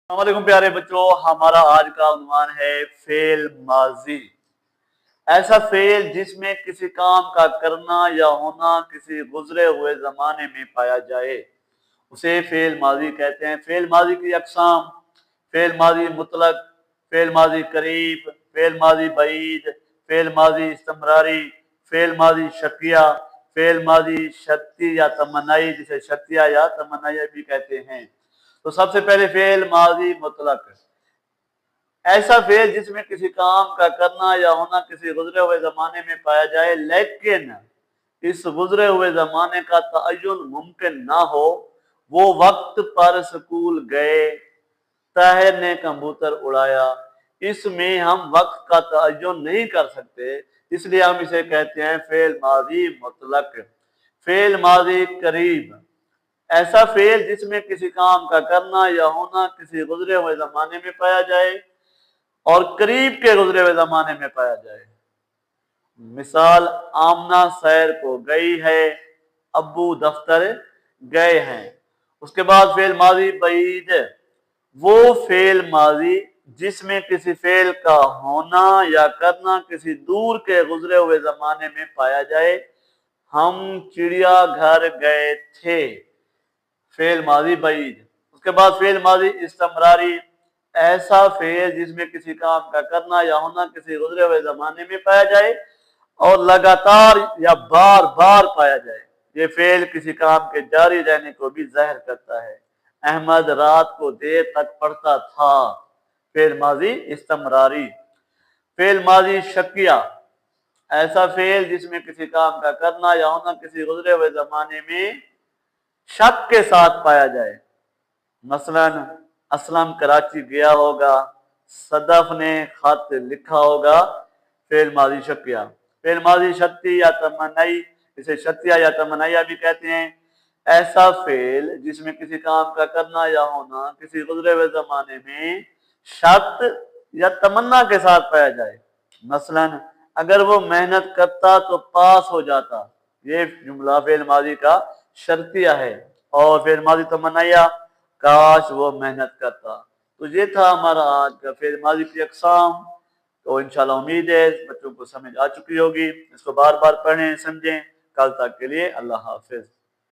अस्सलामुअलैकुम प्यारे बच्चों, हमारा आज का उन्वान है फेल माजी। ऐसा फेल जिसमें किसी काम का करना या होना किसी गुजरे हुए जमाने में पाया जाए उसे फेल माजी कहते हैं। फेल माजी की अकसाम: फेल माजी मुतलक, फेल माजी करीब, फेल माजी बईद, फेल माजी इस्तमरारी, फेल माजी शकिया, फेल माजी शर्ती या तमन्नाई, जिसे शर्तिया या तमन्नाई भी कहते हैं। तो सबसे पहले फेल माजी मुतलक, ऐसा फेल जिसमें किसी काम का करना या होना किसी गुजरे हुए जमाने में पाया जाए लेकिन इस गुजरे हुए जमाने का तअय्युन मुमकिन ना हो। वो वक्त पर स्कूल गए, ताहिर ने कबूतर उड़ाया, इसमें हम वक्त का तअय्युन नहीं कर सकते, इसलिए हम इसे कहते हैं फेल माजी मुतलक। फेल माजी करीब, ऐसा फेल जिसमें किसी काम का करना या होना किसी गुजरे हुए जमाने में पाया जाए और करीब के गुजरे हुए जमाने में पाया जाए। मिसाल: आमना सैर को गई है, अब्बू दफ्तर गए हैं। उसके बाद फेल माजी बईद, वो फेल माजी जिसमें किसी फेल का होना या करना किसी दूर के गुजरे हुए जमाने में पाया जाए। हम चिड़िया घर गए थे, फेल माजी बईद। उसके बाद फेल माजी इस्तमरारी, ऐसा फेल जिसमें किसी काम का करना या होना किसी गुजरे हुए जमाने में पाया जाए और लगातार या बार बार पाया जाए। ये फेल किसी काम के जारी रहने को भी जाहिर करता है। अहमद रात को देर तक पढ़ता था, फेल माजी इस्तमरारी। फेल माजी शकिया, ऐसा फेल जिसमें किसी काम का करना या होना किसी गुजरे हुए जमाने में शक के साथ पाया जाए। मसलन असलम कराची गया होगा, सदफ ने खत लिखा होगा, फेल माजी शकिया। फेल माजी शर्ती या तमन्नाई, इसे शर्तिया या तमन्नाइया भी कहते हैं। ऐसा फेल जिसमें किसी काम का करना या होना किसी गुजरे हुए जमाने में शर्त या तमन्ना के साथ पाया जाए। मसलन अगर वो मेहनत करता तो पास हो जाता, ये जुमला फेल माजी का शर्तिया है। और फेल माजी तमन्नाइया, काश वो मेहनत करता। तो ये था हमारा आज का फेल माजी की अकसाम। तो इंशाल्लाह उम्मीद है बच्चों को समझ आ चुकी होगी। इसको बार बार पढ़ें, समझें। कल तक के लिए अल्लाह हाफिज।